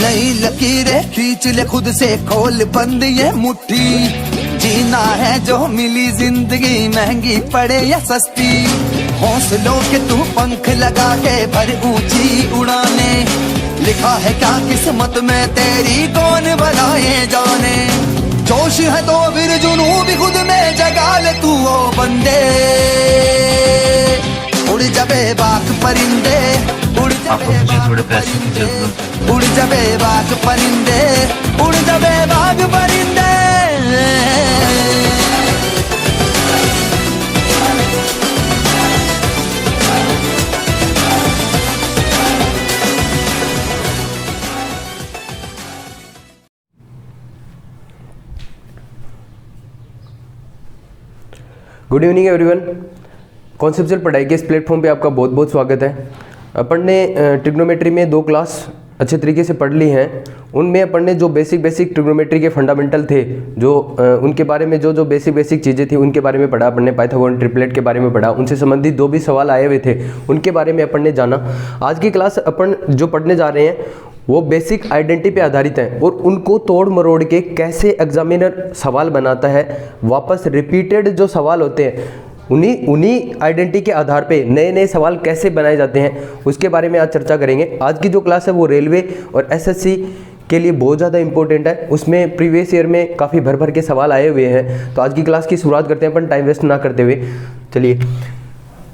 नई लकीरें खींच ले खुद से, खोल बंद ये मुट्ठी। जीना है जो मिली जिंदगी, महंगी पड़े या सस्ती। हौसलों के तू पंख लगा के भर ऊंची उड़ाने। लिखा है क्या किस्मत में तेरी, कौन बनाए जाने। जोश है तो फिर जुनू भी खुद में जगा ले तू ओ बंदे। उड़ जबे बाग परिंदे, उड़ जबे बाग परिंदे, उड़ जबे बाग परिंदे, उड़ जबे बाग परिंदे। Good evening everyone. कॉन्सेप्चुअल पढ़ाई के इस प्लेटफॉर्म पे आपका बहुत बहुत स्वागत है। अपन ने ट्रिग्नोमेट्री में 2 क्लास अच्छे तरीके से पढ़ ली हैं। उनमें अपन ने जो बेसिक ट्रिग्नोमेट्री के फंडामेंटल थे, जो उनके बारे में जो बेसिक चीज़ें थी उनके बारे में पढ़ा। अपन ने पाइथागोरन ट्रिपलेट के बारे में पढ़ा, उनसे संबंधित 2 भी सवाल आए हुए थे उनके बारे में अपन ने जाना। आज की क्लास अपन जो पढ़ने जा रहे हैं वो बेसिक आइडेंटिटी पे आधारित हैं और उनको तोड़ मरोड़ के कैसे एग्जामिनर सवाल बनाता है, वापस रिपीटेड जो सवाल होते हैं उन्हीं आइडेंटिटी के आधार पे नए नए सवाल कैसे बनाए जाते हैं, उसके बारे में आज चर्चा करेंगे। आज की जो क्लास है वो रेलवे और एसएससी के लिए बहुत ज़्यादा इंपॉर्टेंट है। उसमें प्रीवियस ईयर में काफ़ी भर के सवाल आए हुए हैं। तो आज की क्लास की शुरुआत करते हैं अपन टाइम वेस्ट ना करते हुए। चलिए,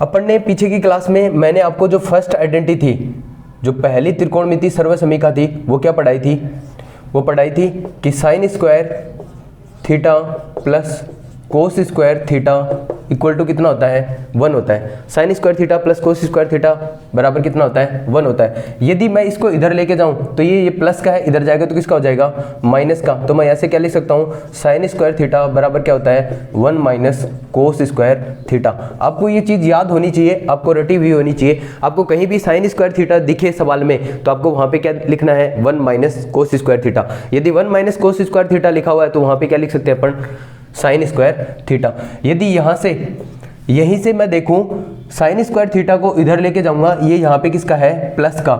अपन ने पीछे की क्लास में मैंने आपको जो फर्स्ट आइडेंटिटी थी, जो पहली त्रिकोणमिति सर्वसमीका थी, वो क्या पढ़ाई थी? वो पढ़ाई थी कि sine square theta plus cos square theta equal to कितना होता है? 1 होता है। Sine square theta plus cos square theta बराबर कितना होता है? 1 होता है। यदि मैं इसको इधर लेके जाऊं तो ये प्लस का है, इधर जाएगा तो किसका हो जाएगा? माइनस का। तो मैं ऐसे क्या लिख सकता हूं? साइन स्क्वायर थीटा बराबर क्या होता है? 1 माइनस कोस स्क्वायर थीटा। आपको ये चीज़ याद होनी चाहिए, आपको रटी हुई होनी चाहिए। आपको कहीं भी साइन स्क्वायर थीटा दिखे सवाल में तो आपको वहाँ पे क्या लिखना है? 1 माइनस कोस स्क्वायर थीटा। यदि 1 माइनस कोस स्क्वायर थीटा लिखा हुआ है तो वहाँ पे क्या लिख सकते हैं अपन? Sign square theta. यदि यहीं से मैं देखूं साइन स्क्वायर थीटा को इधर लेके जाऊंगा, ये यहाँ पे किसका है? प्लस का।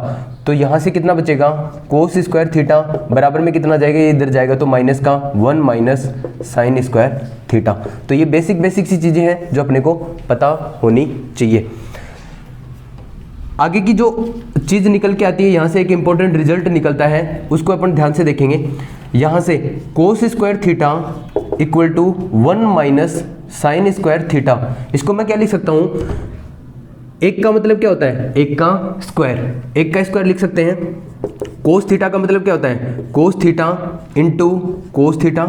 तो यहाँ से कितना बचेगा? कोस स्क्वायर थीटा बराबर में कितना जाएगा? ये इधर जाएगा तो माइनस का 1 माइनस साइन स्क्वायर थीटा। तो ये बेसिक सी चीजें हैं जो अपने को पता होनी चाहिए। आगे की जो चीज निकल के आती है, यहाँ से एक इंपॉर्टेंट रिजल्ट निकलता है, उसको अपन ध्यान से देखेंगे। यहाँ से cos square theta equal to 1 minus sine square theta. इसको मैं क्या लिख सकता हूँ? एक का मतलब क्या होता है? एक का स्क्वायर। एक का स्क्वायर लिख सकते हैं। कोस थीटा का मतलब क्या होता है? Cos theta into cos theta,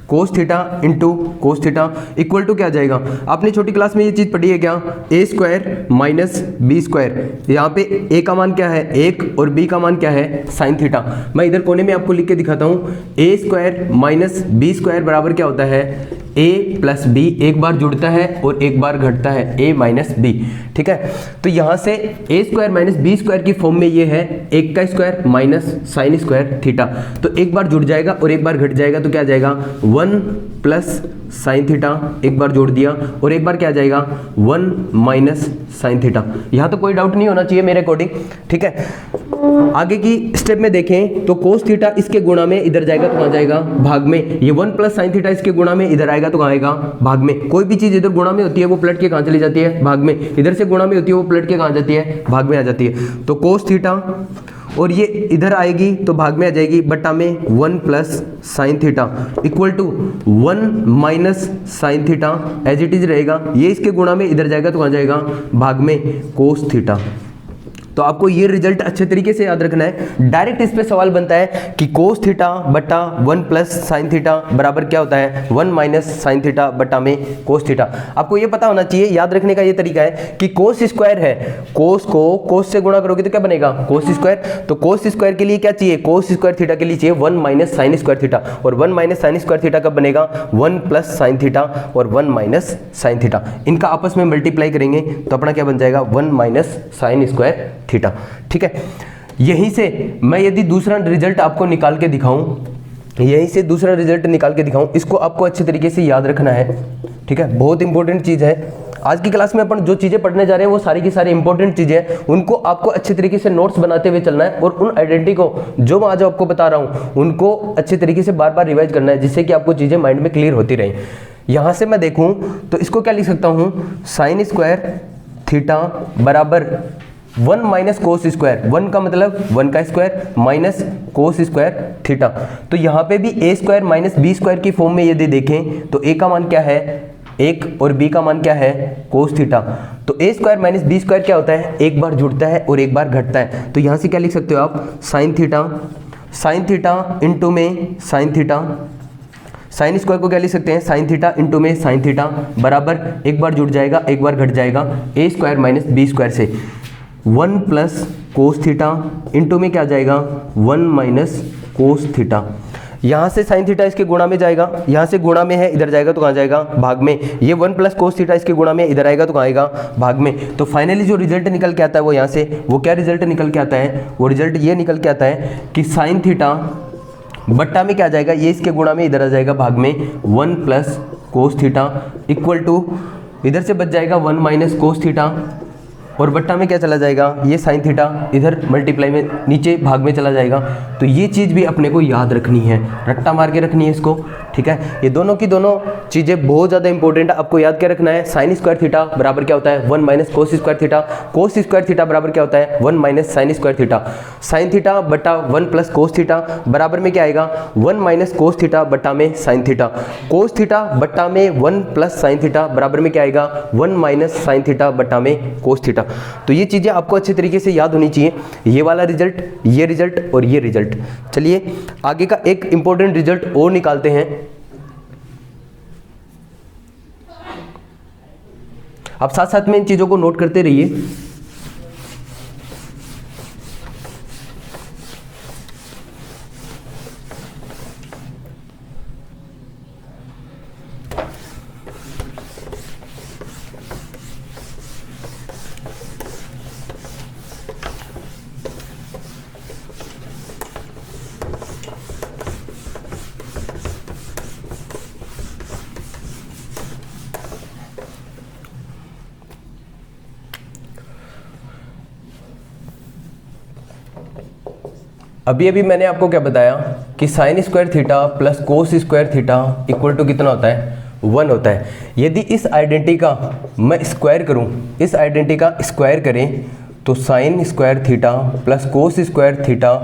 cos theta into cos theta equal to क्या आ जाएगा? आपने छोटी क्लास में ये चीज पढ़ी है क्या? ए स्क्वायर माइनस बी स्क्वायर। यहाँ पे ए का मान क्या है? 1 और बी का मान क्या है? Sine theta. मैं इधर कोने में आपको लिख के दिखाता हूँ। ए स्क्वायर माइनस बी स्क्वायर बराबर क्या होता है? ए प्लस बी। एक बार जुड़ता है और एक बार घटता है, ए माइनस बी। ठीक है, तो यहाँ से ए स्क्वायर माइनस बी स्क्वायर की फॉर्म में ये है 1 का square minus sine square theta. तो एक बार जुड़ जाएगा और एक बार घट जाएगा तो क्या आ जाएगा? 1 प्लस साइन थीटा, एक बार जोड़ दिया, और एक बार क्या आ जाएगा? 1 माइनस साइन थीटा। यहाँ तो कोई डाउट नहीं होना चाहिए मेरे अकॉर्डिंग। ठीक है, आगे की स्टेप में देखें तो कोस थीटा इसके गुणा में इधर जाएगा तो कहाँ जाएगा? भाग में। ये 1 प्लस साइन थीटा इसके गुणा में इधर आएगा तो कहाँ आएगा? भाग में। कोई भी चीज इधर गुणा में होती है वो पलट के कहाँ चली जाती है? भाग में। इधर से गुणा में होती है वो पलट के कहाँ जाती है? भाग में आ जाती है। तो कोस थीटा और ये इधर आएगी तो भाग में आ जाएगी, बट्टा में 1 plus sine theta equal to 1 minus sine theta as it is रहेगा। ये इसके गुणा में इधर जाएगा तो कहाँ जाएगा? भाग में कोस थीटा। तो आपको ये रिजल्ट अच्छे तरीके से याद रखना है। डायरेक्ट इस पे सवाल बनता है कि कोस थीटा बटा 1 प्लस साइन थीटा बराबर क्या होता है? 1 माइनस साइन थीटा बटा में कोस थीटा। आपको ये पता होना चाहिए, याद रखने का ये तरीका है कि कोस स्क्वायर है, कोस को कोस से गुणा करोगे तो क्या बनेगा? Cos square. तो कोस स्क्वायर के लिए क्या चाहिए? कोस स्क्वायर थीटा के लिए चाहिए 1 माइनस साइन स्क्वायर थीटा। और 1 माइनस साइन स्क्वायर थीटा कब बनेगा? 1 प्लस साइन थीटा और 1 माइनस साइन थीटा। इनका आपस में मल्टीप्लाई करेंगे तो अपना क्या बन जाएगा? 1 माइनस साइन स्क्वायर थीटा। ठीक है, यहीं से मैं यदि दूसरा रिजल्ट आपको निकाल के दिखाऊं, यहीं से दूसरा रिजल्ट निकाल के दिखाऊं, इसको आपको अच्छे तरीके से याद रखना है। ठीक है, बहुत इंपॉर्टेंट चीज है। आज की क्लास में अपन जो चीज़ें पढ़ने जा रहे हैं वो सारी की सारी इंपॉर्टेंट चीज़ें हैं, उनको आपको अच्छे तरीके से नोट्स बनाते हुए चलना है और उन आइडेंटिटी को जो मैं आज आपको बता रहा हूँ उनको अच्छे तरीके से बार बार रिवाइज करना है, जिससे कि आपको चीज़ें माइंड में क्लियर होती रहें। यहाँ से मैं देखूँ तो इसको क्या लिख सकता हूँ, साइन स्क्वायर थीटा बराबर 1 माइनस कोस स्क्वायर, 1 का मतलब 1 का square minus cos square theta. तो यहाँ पे भी ए स्क्वायर माइनस बी स्क्वायर की फॉर्म में यदि देखें तो ए का मान क्या है 1 और b का मान क्या है कोस थीटा। तो ए स्क्वायर माइनस बी स्क्वायर क्या होता है, एक बार जुड़ता है और एक बार घटता है। तो यहाँ से क्या लिख सकते हो आप, साइन थीटा इंटू में साइन थीटा, साइन स्क्वायर को क्या लिख सकते हैं, साइन थीटा इंटू में साइन थीटा बराबर एक बार जुड़ जाएगा एक बार घट जाएगा ए स्क्वायर माइनस बी स्क्वायर से 1 प्लस कोस थीटा इंटू में क्या जाएगा 1 माइनस कोस थीटा। यहाँ से साइन थीटा इसके गुणा में जाएगा, यहाँ से गुणा में है इधर जाएगा तो कहाँ जाएगा भाग में, ये 1 प्लस कोस थीटा इसके गुणा में इधर आएगा तो कहाँ आएगा भाग में। तो फाइनली जो रिजल्ट निकल के आता है वो यहाँ से वो क्या रिजल्ट निकल के आता है, वो रिजल्ट ये निकल के आता है कि साइन थीटा बट्टा में क्या आ जाएगा, ये इसके गुणा में इधर आ जाएगा भाग में 1 plus cos theta equal to इधर से बच जाएगा 1 माइनस कोस थीटा और बट्टा में क्या चला जाएगा, ये साइन थीटा इधर मल्टीप्लाई में नीचे भाग में चला जाएगा। तो ये चीज़ भी अपने को याद रखनी है, रट्टा मार के रखनी है इसको, ठीक है। ये दोनों की दोनों चीज़ें बहुत ज़्यादा इंपॉर्टेंट है, आपको याद क्या रखना है, साइन स्क्वायर थीटा बराबर क्या होता है 1 माइनस कोस स्क्वायर थीटा, कोस स्क्वायर थीटा बराबर क्या होता है 1 minus sine square theta, sine theta बट्टा 1 प्लस कोस थीटा बराबर में क्या आएगा 1 माइनस कोस थीटा बट्टा में साइन थीटा, कोस थीटा बट्टा में 1 प्लस साइन थीटा बराबर में क्या आएगा 1 माइनस साइन थीटा बट्टा में कोस थीटा। तो ये चीज़ें आपको अच्छे तरीके से याद होनी चाहिए, ये वाला रिजल्ट, ये रिजल्ट और ये रिजल्ट। चलिए आगे का एक इंपॉर्टेंट रिजल्ट और निकालते हैं। आप साथ साथ में इन चीज़ों को नोट करते रहिए। अभी मैंने आपको क्या बताया कि sine square theta plus cos square theta equal to कितना होता है 1 होता है। यदि इस आइडेंटिटी का मैं स्क्वायर करूं, इस आइडेंटिटी का स्क्वायर करें तो sign square theta plus cos square theta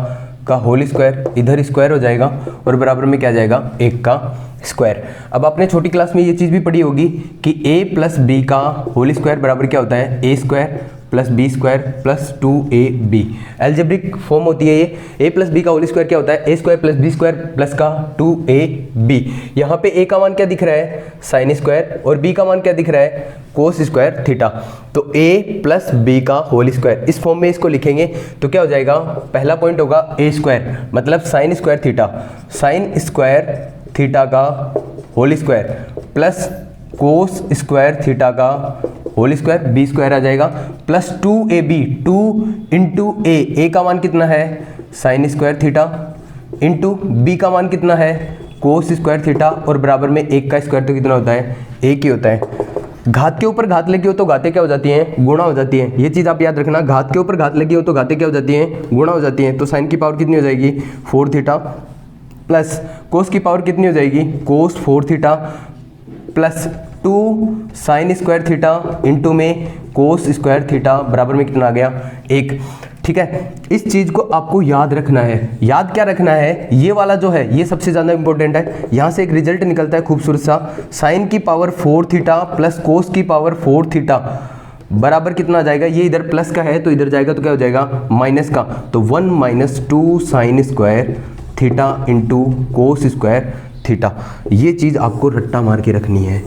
का होल स्क्वायर इधर स्क्वायर हो जाएगा और बराबर में क्या जाएगा 1 का स्क्वायर। अब आपने छोटी क्लास में ये चीज़ भी पढ़ी होगी कि a प्लस बी का होल स्क्वायर बराबर क्या होता है a square plus B square plus 2ab। Algebraic form होती है ये, a प्लस बी का होल स्क्वायर क्या होता है a square plus B square plus का 2ab। यहाँ पे a का मान क्या दिख रहा है साइन स्क्वायर और b का मान क्या दिख रहा है कोस स्क्वायर थीटा। तो a प्लस बी का होल स्क्वायर इस फॉर्म में इसको लिखेंगे तो क्या हो जाएगा, पहला पॉइंट होगा a स्क्वायर मतलब sine square theta, sine square theta का whole square plus cos square theta का होल स्क्वायर बी स्क्वायर आ जाएगा प्लस 2ab, 2 इंटू ए का मान कितना है sine square theta into B का मान कितना है कोस स्क्वायर थीटा और बराबर में 1 का स्क्वायर तो कितना होता है 1 ही होता है। घात के ऊपर घात लगी हो तो घातें क्या हो जाती हैं, गुणा हो जाती हैं। ये चीज़ आप याद रखना, घात के ऊपर घात लगी हो तो घातें क्या हो जाती हैं, गुणा हो जाती हैं। तो साइन की पावर कितनी हो जाएगी 4 थीटा प्लस कोस की पावर कितनी हो जाएगी कोस 4 theta plus 2 sine square theta into में कोस स्क्वायर थीटा बराबर में कितना आ गया 1। ठीक है, इस चीज़ को आपको याद रखना है। याद क्या रखना है, ये वाला जो है ये सबसे ज़्यादा इंपॉर्टेंट है। यहाँ से एक रिजल्ट निकलता है खूबसूरत सा, साइन की पावर 4 थीटा प्लस कोस की पावर 4 थीटा बराबर कितना आ जाएगा, ये इधर प्लस का है तो इधर जाएगा तो क्या हो जाएगा माइनस का। तो 1 minus 2 sine square theta into cos square theta. ये चीज़ आपको रट्टा मार के रखनी है।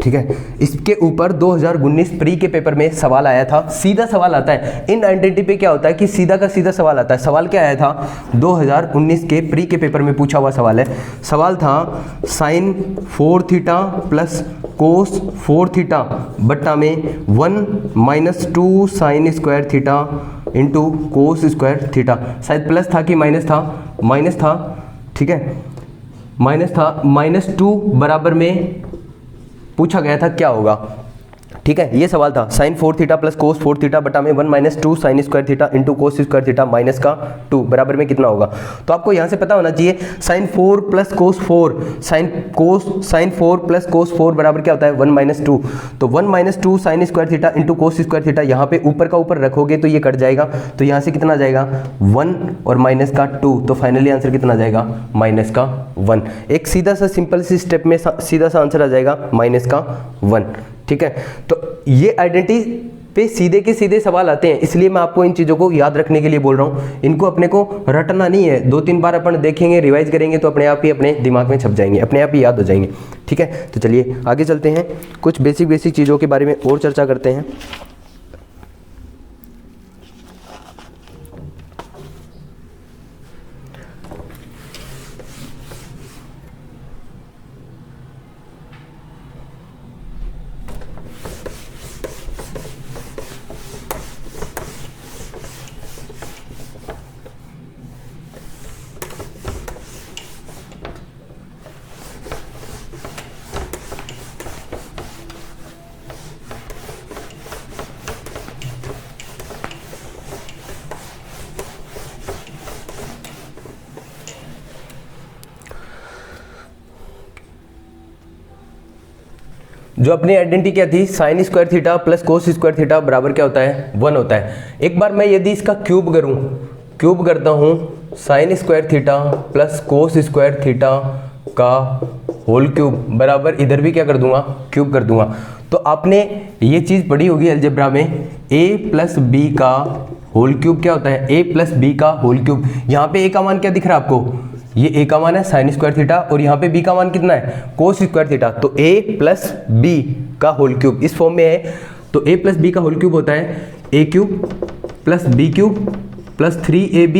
ठीक है, इसके ऊपर 2019 प्री के पेपर में सवाल आया था, सीधा सवाल आता है। इन आइडेंटिटी पे क्या होता है कि सीधा का सीधा सवाल आता है। सवाल क्या आया था 2019 के प्री के पेपर में पूछा हुआ सवाल है। सवाल था sine 4 theta plus cos 4 theta बट्टा में 1 minus 2 sine square theta into cos square theta. शायद प्लस था कि माइनस था, माइनस था। ठीक है, माइनस था, -2 बराबर में पूछा गया था क्या होगा। ठीक है, ये सवाल था sine 4 theta plus cos 4 theta बटा में 1 minus 2 sine square theta into cos square theta minus का 2 बराबर में कितना होगा। तो आपको यहाँ से पता होना चाहिए sine 4 plus cos 4 sine 4 plus cos 4 बराबर क्या होता है 1 माइनस 2। तो 1 minus 2 sine square theta into cos square theta, यहाँ पे ऊपर का ऊपर रखोगे तो ये कट जाएगा, तो यहाँ से कितना आ जाएगा 1 और माइनस का 2, तो फाइनली आंसर कितना आ जाएगा माइनस का 1। एक सीधा सा सिंपल सी स्टेप में सीधा सा आंसर आ जाएगा माइनस का 1। ठीक है, तो ये आइडेंटिटी पे सीधे के सीधे सवाल आते हैं, इसलिए मैं आपको इन चीज़ों को याद रखने के लिए बोल रहा हूँ। इनको अपने को रटना नहीं है, 2-3 बार अपन देखेंगे, रिवाइज करेंगे तो अपने आप ही अपने दिमाग में छप जाएंगे, अपने आप ही याद हो जाएंगे। ठीक है, तो चलिए आगे चलते हैं, कुछ बेसिक चीज़ों के बारे में और चर्चा करते हैं। जो अपनी आइडेंटिटी क्या थी, sign square theta plus cos square theta बराबर क्या होता है 1 होता है। एक बार मैं यदि इसका क्यूब करूं, क्यूब करता हूं sign square theta plus cos square theta का होल क्यूब बराबर इधर भी क्या कर दूंगा क्यूब कर दूंगा। तो आपने ये चीज़ पढ़ी होगी अलजेब्रा में, a प्लस बी का होल क्यूब क्या होता है, a प्लस बी का होल क्यूब। यहाँ पे a का मान क्या दिख रहा है आपको, ये a का मान है साइन स्क्वायर थीटा और यहाँ पे b का मान कितना है कोस स्क्वायर थीटा। तो a प्लस b का होल क्यूब इस फॉर्म में है, तो a प्लस b का होल क्यूब होता है a cube plus b cube plus 3ab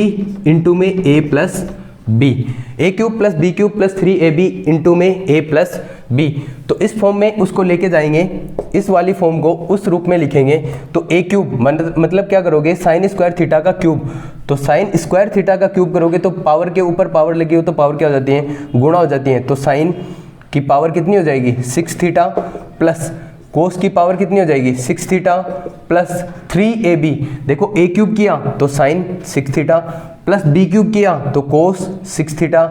into में a plus b, a cube plus b cube plus 3ab into में a प्लस b। तो इस फॉर्म में उसको लेके जाएंगे, इस वाली फॉर्म को उस रूप में लिखेंगे। तो a क्यूब मतलब क्या करोगे साइन स्क्वायर थीटा का क्यूब, तो साइन स्क्वायर थीटा का क्यूब करोगे तो पावर के ऊपर पावर लगी हो तो पावर क्या हो जाती है गुणा हो जाती है। तो साइन की पावर कितनी हो जाएगी 6 थीटा प्लस कोस की पावर कितनी हो जाएगी 6 थीटा प्लस 3ab। देखो a क्यूब किया तो sine 6 theta plus b cube किया तो कोस 6 थीटा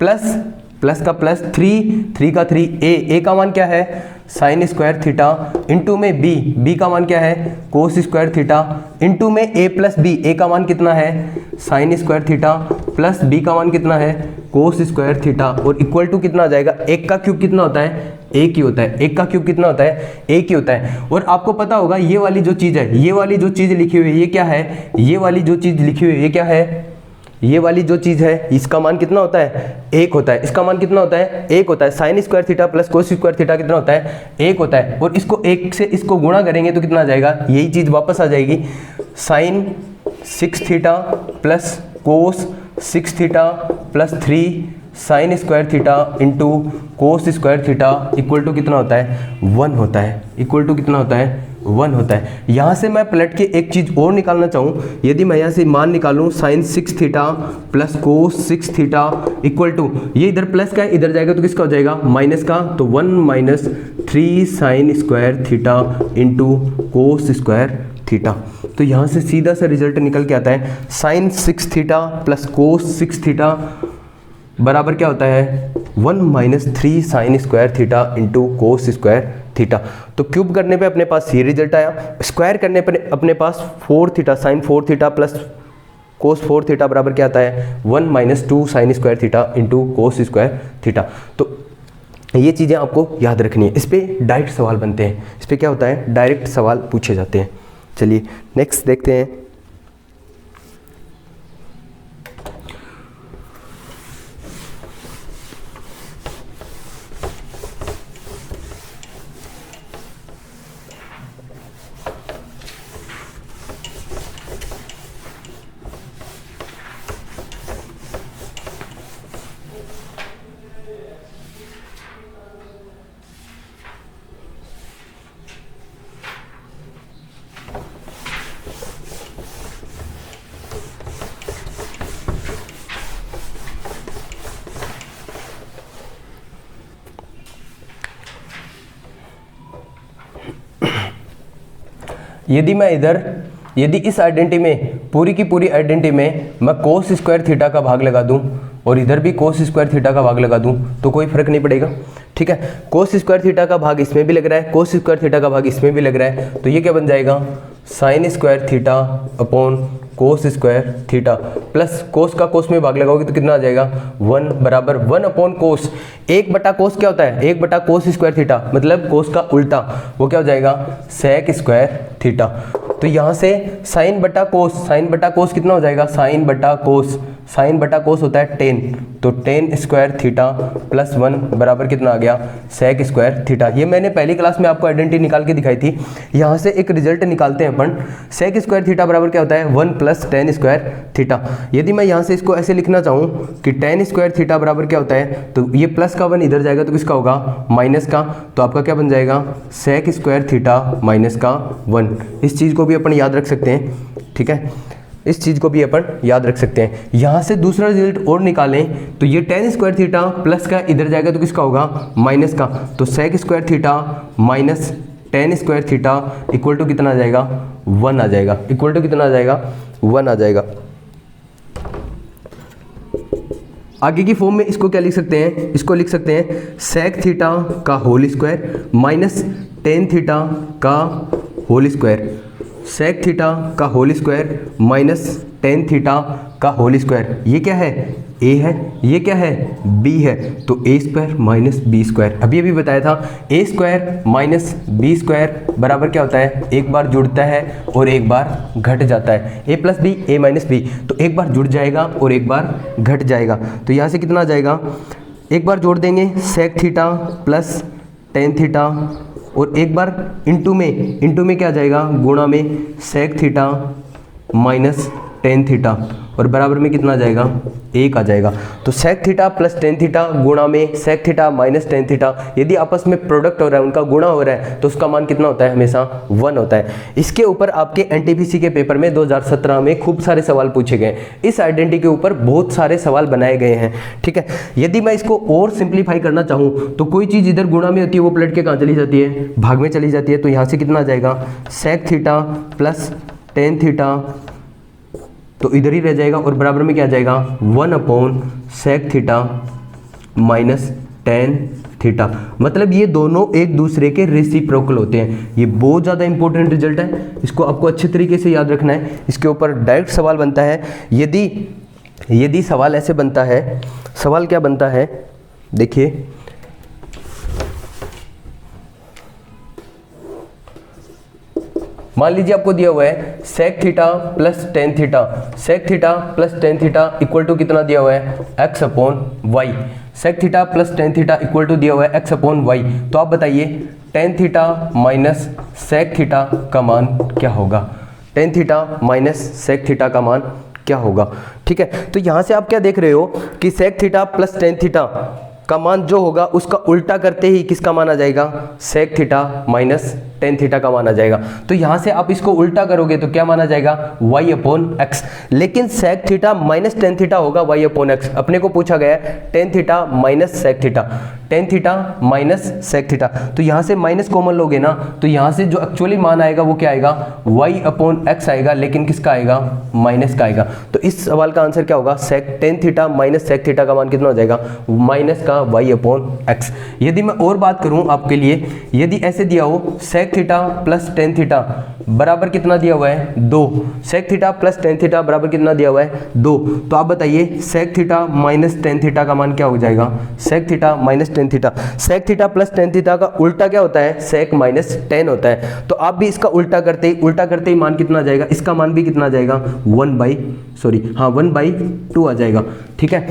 प्लस का प्लस 3 का 3 a का मान क्या है साइन स्क्वायर थीटा इंटू में b का मान क्या है कोस स्क्वायर थीटा इंटू में a प्लस b, a का मान कितना है sine square theta plus b का मान कितना है कोस स्क्वायर थीटा और इक्वल टू कितना आ जाएगा, एक का क्यूब कितना होता है एक ही होता है, एक का क्यूब कितना होता है एक ही होता है। और आपको पता होगा ये वाली जो चीज़ है, ये वाली जो चीज़ लिखी हुई है ये क्या है, ये वाली जो चीज़ लिखी हुई है ये क्या है, ये वाली जो चीज़ है इसका मान कितना होता है एक होता है, इसका मान कितना होता है एक होता है। Sine square theta plus cos square theta कितना होता है एक होता है, और इसको एक से इसको गुणा करेंगे तो कितना आ जाएगा, यही चीज़ वापस आ जाएगी sine 6 theta plus cos 6 theta plus 3 sine square theta into cos square theta equal to कितना होता है 1 होता है, इक्वल टू कितना होता है 1 होता है। यहाँ से मैं पलट के एक चीज़ और निकालना चाहूँ, यदि मैं यहाँ से मान निकालूँ sine 6 theta plus cos 6 theta equal to, ये इधर प्लस का है इधर जाएगा तो किसका हो जाएगा माइनस का, तो 1 minus 3 sine square theta into cos square theta. तो यहाँ से सीधा सा रिजल्ट निकल के आता है sine 6 theta plus cos 6 theta बराबर क्या होता है 1 minus 3 sine square theta into cos square theta. तो क्यूब करने पे अपने पास ये रिजल्ट आया, स्क्वायर करने पर अपने पास 4 theta sine 4 theta plus cos 4 theta बराबर क्या आता है 1 minus 2 sine square theta into cos square theta. तो ये चीज़ें आपको याद रखनी है, इस पर डायरेक्ट सवाल बनते हैं, इस पर क्या होता है डायरेक्ट सवाल पूछे जाते हैं। चलिए नेक्स्ट देखते हैं। यदि इस आइडेंटिटी में पूरी की पूरी आइडेंटिटी में मैं कोस स्क्वायर थीटा का भाग लगा दूं और इधर भी कोस स्क्वायर थीटा का भाग लगा दूं तो कोई फर्क नहीं पड़ेगा, ठीक है। कोस स्क्वायर थीटा का भाग इसमें भी लग रहा है, कोस स्क्वायर थीटा का भाग इसमें भी लग रहा है, तो ये क्या बन जाएगा, साइन स्क्वायर थीटा अपॉन कोस स्क्वायर थीटा प्लस कोस का कोस में भाग लगाओगे तो कितना आ जाएगा 1 बराबर 1 अपॉन कोस। 1/कोस क्या होता है, 1/कोस स्क्वायर थीटा, मतलब कोस का उल्टा, वो क्या हो जाएगा सेक स्क्वायर थीटा। तो यहाँ से साइन बटा कोस कितना हो जाएगा, साइन बटा कोस होता है 10, तो 10 स्क्वायर थीटा प्लस 1 बराबर कितना आ गया, सेक स्क्वायर थीटा। ये मैंने पहली क्लास में आपको आइडेंटिटी निकाल के दिखाई थी। यहाँ से एक रिजल्ट निकालते हैं अपन, सेक स्क्वायर थीटा बराबर क्या होता है 1 प्लस 10 स्क्वायर थीटा। यदि मैं यहाँ से इसको ऐसे लिखना चाहूँ कि 10 स्क्वायर थीटा बराबर क्या होता है, तो ये प्लस का 1 इधर जाएगा तो किसका होगा, माइनस का, तो आपका क्या बन जाएगा सेक स्क्वायर थीटा माइनस का 1। इस चीज़ को भी अपन याद रख सकते हैं, ठीक है, इस चीज़ को भी अपन याद रख सकते हैं। यहाँ से दूसरा रिजल्ट और निकालें तो ये 10 स्क्वायर थीटा प्लस का इधर जाएगा तो किसका होगा, माइनस का, तो sec square theta minus 10 square theta equal to कितना आ जाएगा 1 आ जाएगा, इक्वल टू कितना आ जाएगा 1 आ जाएगा। आगे की फॉर्म में इसको क्या लिख सकते हैं, इसको लिख सकते हैं सेक थीटा का whole square minus tan theta का होल स्क्वायर, सेक थीटा का whole square minus tan theta का होल स्क्वायर। ये क्या है, ए है, ये क्या है, बी है, तो ए स्क्वायर माइनस बी स्क्वायर। अभी बताया था ए स्क्वायर माइनस बी स्क्वायर बराबर क्या होता है, एक बार जुड़ता है और एक बार घट जाता है, ए प्लस बी ए माइनस बी, तो एक बार जुड़ जाएगा और एक बार घट जाएगा। तो यहाँ से कितना आ जाएगा, एक बार जोड़ देंगे sec theta plus tan theta और एक बार इंटू में क्या आ जाएगा, गुणा में sec theta minus tan theta और बराबर में कितना आ जाएगा, 1 आ जाएगा। तो sec theta plus tan theta गुणा में sec theta minus tan theta, यदि आपस में प्रोडक्ट हो रहा है, उनका गुणा हो रहा है, तो उसका मान कितना होता है, हमेशा 1 होता है। इसके ऊपर आपके एनटीपीसी के पेपर में 2017 में खूब सारे सवाल पूछे गए, इस आइडेंटिटी के ऊपर बहुत सारे सवाल बनाए गए हैं, ठीक है। यदि मैं इसको और सिंप्लीफाई करना चाहूँ तो कोई चीज़ इधर गुणा में होती है वो पलट के कहाँ चली जाती है, भाग में चली जाती है। तो यहाँ से कितना आ जाएगा, sec theta plus tan theta तो इधर ही रह जाएगा और बराबर में क्या आ जाएगा 1 upon sec theta minus tan theta. मतलब ये दोनों एक दूसरे के रेसिप्रोकल होते हैं। ये बहुत ज़्यादा इंपॉर्टेंट रिजल्ट है, इसको आपको अच्छे तरीके से याद रखना है। इसके ऊपर डायरेक्ट सवाल बनता है। यदि सवाल ऐसे बनता है, सवाल क्या बनता है, देखिए मान लीजिए आपको दिया हुआ है sec theta plus tan theta, sec theta plus tan theta equal to कितना दिया हुआ है, x upon Y. Sec theta plus tan theta equal to दिया हुआ है x अपॉन वाई। तो आप बताइए tan theta minus sec theta का मान क्या होगा, tan theta minus sec theta का मान क्या होगा, ठीक है। तो यहाँ से आप क्या देख रहे हो कि sec theta plus tan theta का मान जो होगा उसका उल्टा करते ही किसका मान आ जाएगा, sec theta minus tan theta का मान आ जाएगा। तो यहाँ से आप इसको उल्टा करोगे तो क्या मान आ जाएगा, y अपॉन एक्स। लेकिन sec theta minus tan theta होगा y अपॉन एक्स। अपने को पूछा गया है tan theta minus sec theta, tan theta minus sec theta, तो यहाँ से माइनस कॉमन लोगे ना, तो यहाँ से जो एक्चुअली मान आएगा वो क्या आएगा, y अपॉन एक्स आएगा, लेकिन किसका आएगा, माइनस का आएगा। तो इस सवाल का आंसर क्या होगा, sec tan theta minus sec theta का मान कितना हो जाएगा, माइनस का y अपॉन एक्स। यदि मैं और बात करूँ आपके लिए, यदि ऐसे दिया हो sec theta plus tan theta बराबर कितना दिया हुआ है, 2, sec theta plus tan theta बराबर कितना दिया हुआ है, 2, तो आप बताइए sec theta minus tan theta का मान क्या हो जाएगा, sec theta minus tan theta. Sec theta plus tan theta का उल्टा क्या होता है, सेक माइनस टेन होता है। तो आप भी इसका उल्टा करते ही मान कितना आ जाएगा, इसका मान भी कितना आ जाएगा, 1/2 आ जाएगा, ठीक है।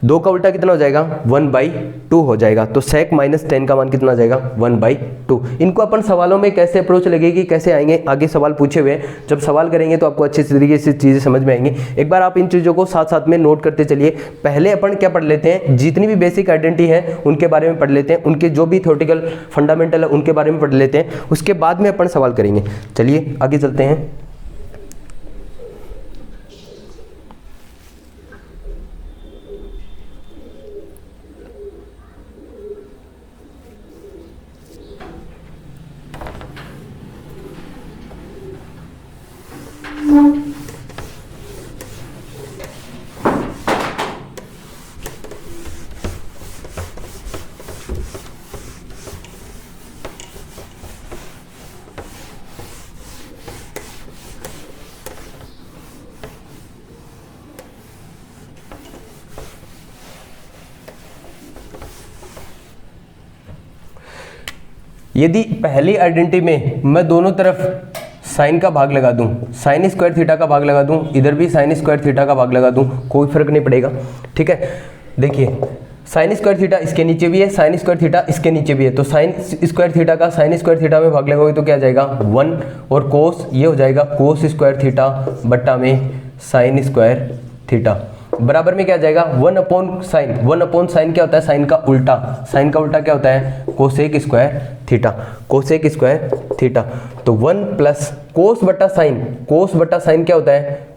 2 का उल्टा कितना हो जाएगा, 1/2 हो जाएगा। तो सेक माइनस टेन का मान कितना आ जाएगा, 1/2। इनको अपन सवालों में कैसे अप्रोच लगेगी, कैसे आएंगे, आगे सवाल पूछे हुए जब सवाल करेंगे तो आपको अच्छे तरीके से चीज़ें समझ में आएंगी। एक बार आप इन चीज़ों को साथ साथ में नोट करते चलिए। पहले अपन क्या पढ़ लेते हैं, जितनी भी बेसिक आइडेंटिटी है उनके बारे में पढ़ लेते हैं, उनके जो भी थ्योरेटिकल फंडामेंटल है उनके बारे में पढ़ लेते हैं, उसके बाद में अपन सवाल करेंगे। चलिए आगे चलते हैं। यदि पहली आइडेंटिटी में मैं दोनों तरफ साइन का भाग लगा दूं, साइन स्क्वायर थीटा का भाग लगा दूं, इधर भी साइन स्क्वायर थीटा का भाग लगा दूं, कोई फर्क नहीं पड़ेगा। ठीक है, देखिए साइन स्क्वायर थीटा इसके नीचे भी है, साइन स्क्वायर थीटा इसके नीचे भी है, तो साइन स्क्वायर थीटा का साइन स्क्वायर थीटा में भाग लगाओगे तो क्या आ जाएगा 1, और कोस ये हो जाएगा कोस स्क्वायर थीटा बट्टा में साइन स्क्वायर थीटा, बराबर में क्या आ जाएगा 1 अपॉन साइन। 1 अपॉन साइन क्या होता है, साइन का उल्टा, साइन का उल्टा क्या होता है cosec square theta, cosec square theta. तो 1 प्लस कोस बटा साइन, कोस बटा साइन क्या होता है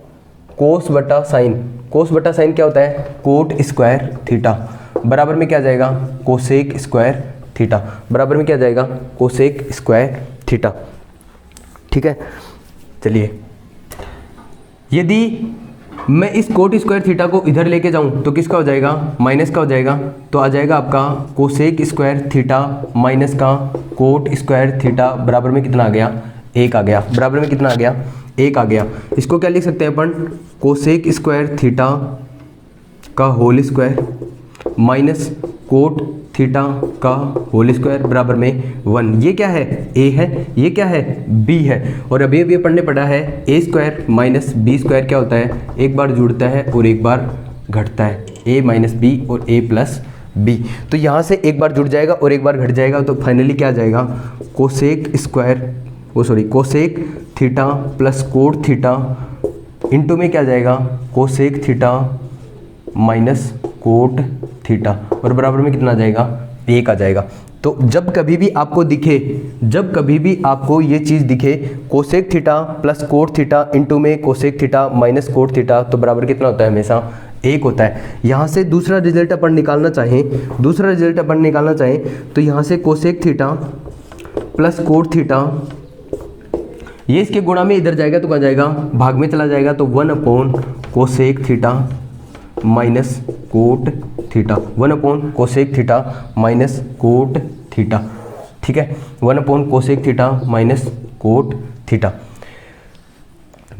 कोस बटा साइन, कोस बटा साइन क्या होता है कोट स्क्वायर थीटा, बराबर में क्या आ जाएगा कोसेक स्क्वायर थीटा, बराबर में क्या आ जाएगा कोसेक स्क्वायर थीटा। ठीक है, चलिए यदि मैं इस कोट स्क्वायर थीटा को इधर लेके जाऊं तो किसका हो जाएगा माइनस का हो जाएगा, तो आ जाएगा आपका कोसेक स्क्वायर थीटा माइनस का कोट स्क्वायर थीटा, बराबर में कितना आ गया 1 आ गया, बराबर में कितना आ गया 1 आ गया। इसको क्या लिख सकते हैं अपन कोसेक स्क्वायर थीटा का whole square minus cot theta का होल स्क्वायर बराबर में 1। ये क्या है a है, ये क्या है b है, और अभी अभी अपन ने पढ़ा है a square minus b square क्या होता है, एक बार जुड़ता है और एक बार घटता है, a माइनस बी और a प्लस बी। तो यहाँ से एक बार जुड़ जाएगा और एक बार घट जाएगा, तो फाइनली क्या आ जाएगा cosec square cosec theta plus cot theta into में क्या आ जाएगा cosec theta minus cot theta, और बराबर में कितना आ जाएगा 1 आ जाएगा। तो जब कभी भी आपको दिखे, जब कभी भी आपको ये चीज़ दिखे cosec theta plus cot theta into में cosec theta minus cot theta, तो बराबर कितना होता है हमेशा 1 होता है। यहाँ से दूसरा रिजल्ट अपन निकालना चाहें, दूसरा रिजल्ट अपन निकालना चाहें तो यहाँ से cosec theta plus cot theta, ये इसके गुणा में इधर जाएगा तो कहाँ जाएगा भाग में चला जाएगा, तो 1 upon cosec theta minus cot theta, 1 upon cosec theta minus cot theta. ठीक है, 1 upon cosec theta minus cot theta.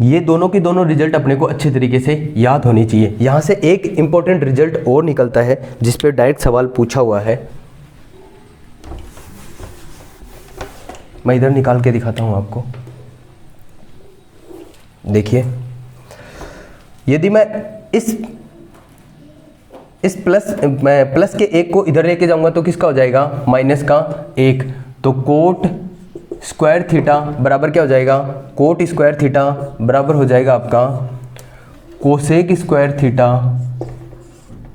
ये दोनों की दोनों रिजल्ट अपने को अच्छे तरीके से याद होनी चाहिए। यहाँ से एक इंपॉर्टेंट रिजल्ट और निकलता है जिस पे डायरेक्ट सवाल पूछा हुआ है, मैं इधर निकाल के दिखाता हूँ आपको। देखिए यदि मैं इस प्लस के 1 को इधर लेके जाऊंगा तो किसका हो जाएगा माइनस का 1, तो कोट स्क्वायर थीटा बराबर क्या हो जाएगा कोट स्क्वायर थीटा बराबर हो जाएगा आपका कोसेक स्क्वायर थीटा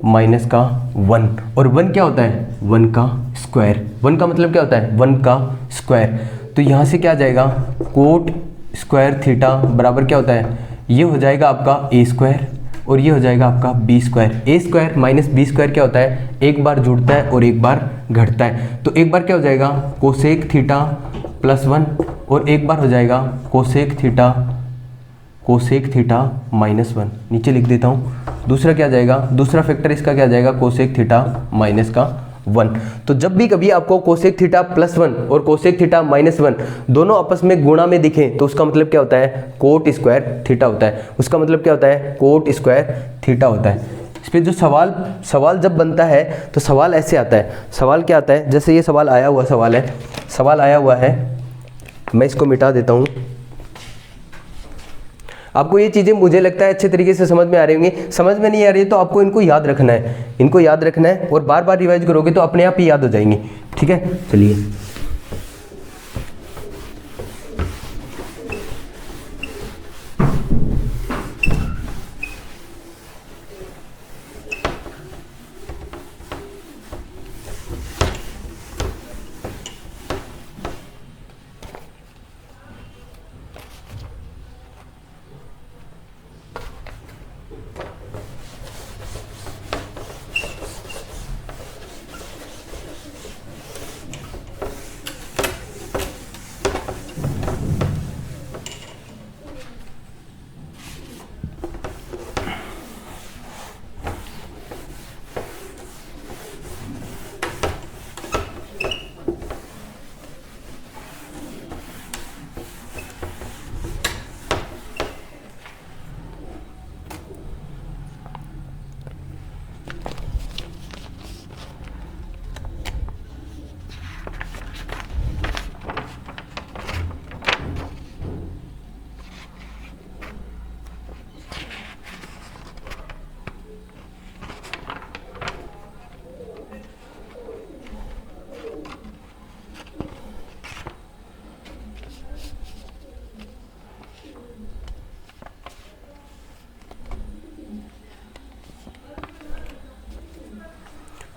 माइनस का 1, और 1 क्या होता है 1 का स्क्वायर, 1 का मतलब क्या होता है 1 का स्क्वायर। तो यहाँ से क्या आ जाएगा कोट स्क्वायर थीटा बराबर क्या होता है, ये हो जाएगा आपका a स्क्वायर और ये हो जाएगा आपका b square. a square minus b square क्या होता है, एक बार जुड़ता है और एक बार घटता है, तो एक बार क्या हो जाएगा कोसेक थीटा प्लस 1 और एक बार हो जाएगा कोसेक थीटा माइनस 1। नीचे लिख देता हूँ, दूसरा क्या जाएगा, दूसरा फैक्टर इसका क्या जाएगा कोसेक थीटा माइनस का 1। तो जब भी कभी आपको कोसेक थीटा प्लस 1 और कोसेक थीटा माइनस 1 दोनों आपस में गुणा में दिखें तो उसका मतलब क्या होता है कोट स्क्वायर थीटा होता है, उसका मतलब क्या होता है कोट स्क्वायर थीटा होता है। इस पर जो सवाल जब बनता है तो सवाल ऐसे आता है, सवाल क्या आता है, जैसे ये सवाल आया हुआ है, मैं इसको मिटा देता हूँ। आपको ये चीज़ें मुझे लगता है अच्छे तरीके से समझ में आ रही होंगी, समझ में नहीं आ रही है तो आपको इनको याद रखना है, और बार बार रिवाइज करोगे तो अपने आप ही याद हो जाएंगी। ठीक है, चलिए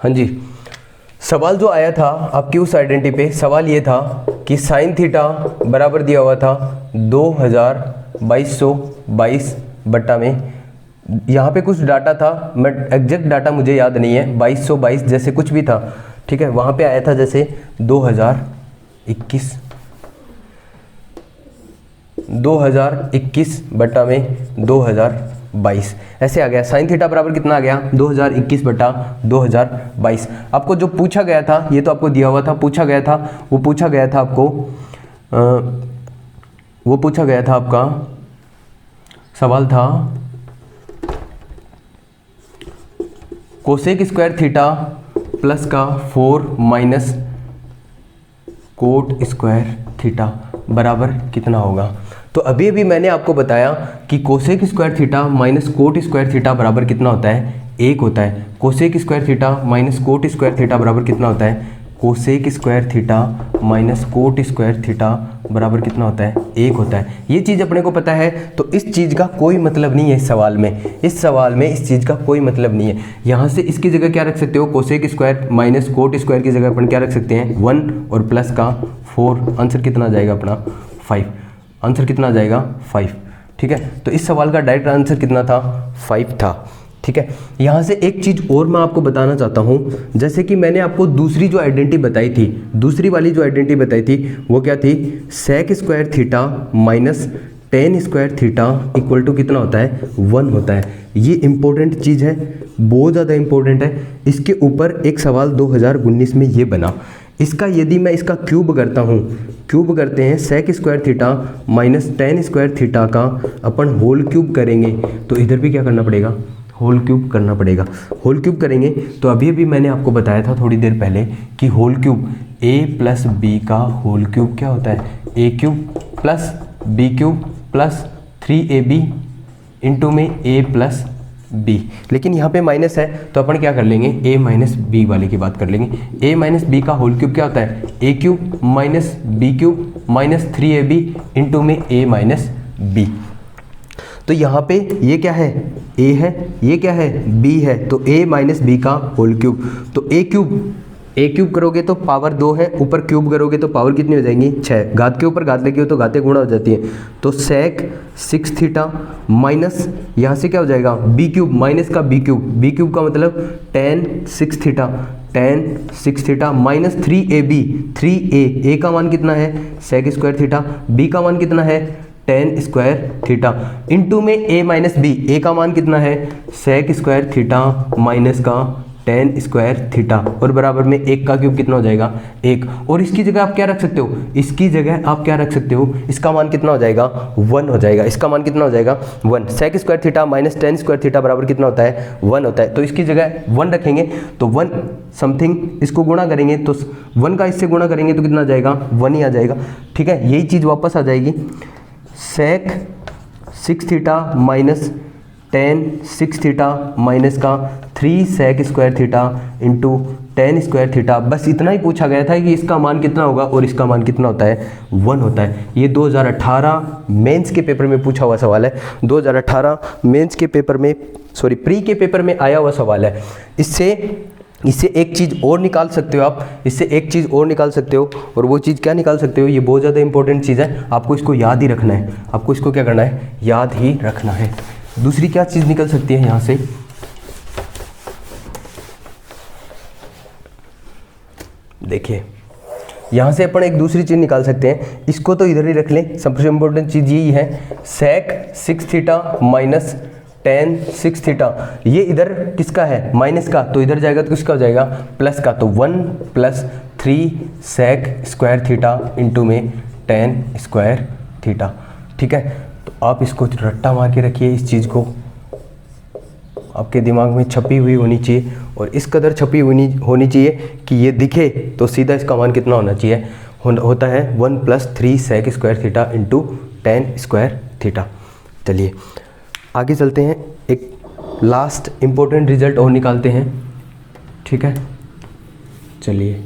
हाँ जी, सवाल जो आया था आपकी उस आइडेंटिटी पे, सवाल ये था कि साइन थीटा बराबर दिया हुआ था 2222 बट्टा में, यहाँ पे कुछ डाटा था, मैं एग्जैक्ट डाटा मुझे याद नहीं है, 2222 जैसे कुछ भी था, ठीक है। वहाँ पे आया था जैसे 2021 बट्टा में 2022 ऐसे आ गया। साइन थीटा बराबर कितना आ गया, 2021 बट्टा 2022। आपको जो पूछा गया था, ये तो आपको दिया हुआ था, पूछा गया था, वो पूछा गया था आपको, वो पूछा गया था, आपका सवाल था कोसेक स्क्वायर थीटा प्लस का 4 माइनस कोट स्क्वायर थीटा बराबर कितना होगा। तो अभी अभी मैंने आपको बताया कि cosec square theta minus coat square theta बराबर कितना होता है, 1 होता है। Cosec square theta minus coat square theta बराबर कितना होता है, cosec square theta minus coat square theta बराबर कितना होता है, 1 होता है। ये चीज़ अपने को पता है, तो इस चीज़ का कोई मतलब नहीं है इस सवाल में, इस सवाल में इस चीज़ का कोई मतलब नहीं है। यहाँ से इसकी जगह क्या रख सकते हो, cosec square minus coat square की जगह अपन क्या रख सकते हैं, 1 और प्लस का 4। आंसर कितना आ जाएगा अपना 5। आंसर कितना आ जाएगा 5, ठीक है। तो इस सवाल का डायरेक्ट आंसर कितना था, 5 था, ठीक है। यहाँ से एक चीज़ और मैं आपको बताना चाहता हूँ, जैसे कि मैंने आपको दूसरी जो आइडेंटिटी बताई थी, दूसरी वाली जो आइडेंटिटी बताई थी वो क्या थी, sec square theta minus tan square theta equal to कितना होता है, 1 होता है। ये इंपॉर्टेंट चीज़ है, बहुत ज़्यादा इंपॉर्टेंट है। इसके ऊपर एक सवाल 2019 में ये बना, इसका यदि मैं इसका क्यूब करता हूँ, क्यूब करते हैं sec square theta minus tan square theta का अपन होल क्यूब करेंगे, तो इधर भी क्या करना पड़ेगा, होल क्यूब करना पड़ेगा। होल क्यूब करेंगे तो अभी अभी मैंने आपको बताया था थोड़ी देर पहले कि whole cube a plus B का होल क्यूब क्या होता है, a cube plus B cube plus 3ab into में a प्लस बी। लेकिन यहाँ पे माइनस है तो अपन क्या कर लेंगे, a माइनस बी वाले की बात कर लेंगे। a माइनस बी का होल क्यूब क्या होता है, a cube minus B cube minus 3ab into में a माइनस बी। तो यहाँ पे ये क्या है, a है, ये क्या है, b है, तो a माइनस बी का होल क्यूब। तो a क्यूब करोगे तो पावर 2 है, ऊपर क्यूब करोगे तो पावर कितनी हो जाएंगी, 6। घात के ऊपर घात लगी हो तो घाते गुणा हो जाती है। तो सेक 6 थीटा माइनस यहाँ से क्या हो जाएगा, b क्यूब माइनस का b क्यूब का मतलब tan 6 theta, tan 6 theta minus 3ab, 3a, a का मान कितना है, सेक स्क्वायर थीटा, b का मान कितना है, टेन स्क्वायर थीटा इंटू में a माइनस बी, a का मान कितना है, सेक स्क्वायर थीटा माइनस का टेन स्क्वायर थीटा, और बराबर में 1 का क्यूब कितना हो जाएगा, 1। और इसकी जगह आप क्या रख सकते हो, इसकी जगह आप क्या रख सकते हो, इसका मान कितना हो जाएगा, 1 हो जाएगा। इसका मान कितना हो जाएगा, 1। Sec square theta minus tan square theta बराबर कितना होता है, 1 होता है। तो इसकी जगह 1 रखेंगे तो 1 समथिंग, इसको गुणा करेंगे तो 1 का इससे गुणा करेंगे तो कितना आ जाएगा, 1 ही आ जाएगा, ठीक है। यही चीज़ वापस आ जाएगी, sec 6 theta minus tan 6 theta minus का 3 sec square theta into tan square theta. बस इतना ही पूछा गया था कि इसका मान कितना होगा और इसका मान कितना होता है, 1 होता है। ये 2018 मेंस के पेपर में पूछा हुआ सवाल है, 2018 मेंस के पेपर में, सॉरी प्री के पेपर में आया हुआ सवाल है। इससे एक चीज़ और निकाल सकते हो आप, इससे एक चीज़ और निकाल सकते हो, और वो चीज़ क्या निकाल सकते हो, ये बहुत ज़्यादा इंपॉर्टेंट चीज़ है, आपको इसको याद ही रखना है, आपको इसको क्या करना है, याद ही रखना है। दूसरी क्या चीज़ निकल सकती है यहाँ से, देखिए यहाँ से अपन एक दूसरी चीज़ निकाल सकते हैं, इसको तो इधर ही रख लें। सबसे इंपॉर्टेंट चीज़ यही है, सेक 6 थीटा माइनस टेन 6 थीटा, ये इधर किसका है, माइनस का, तो इधर जाएगा तो किसका हो जाएगा, प्लस का। तो 1 plus 3 sec square theta into में टेन स्क्वायर थीटा, ठीक है। तो आप इसको रट्टा मार के रखिए, इस चीज़ को आपके दिमाग में छपी हुई होनी चाहिए, और इस कदर छपी हुई होनी चाहिए कि ये दिखे तो सीधा इसका मान कितना होना चाहिए, होता है 1 plus 3 sec square theta into tan square theta. चलिए आगे चलते हैं, एक लास्ट इम्पोर्टेंट रिजल्ट और निकालते हैं, ठीक है। चलिए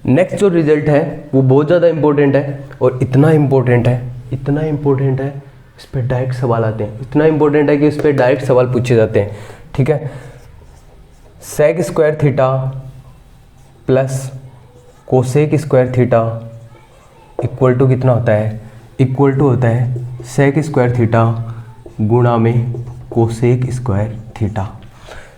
नेक्स्ट जो रिजल्ट है वो बहुत ज़्यादा इंपॉर्टेंट है, और इतना इंपॉर्टेंट है, इस पर डायरेक्ट सवाल आते हैं, इतना इंपॉर्टेंट है कि इस पर डायरेक्ट सवाल पूछे जाते हैं। ठीक है, sec square theta plus cosec square theta equal to कितना होता है, इक्वल टू होता है सेक स्क्वायर थीटा गुणा में cosec square theta.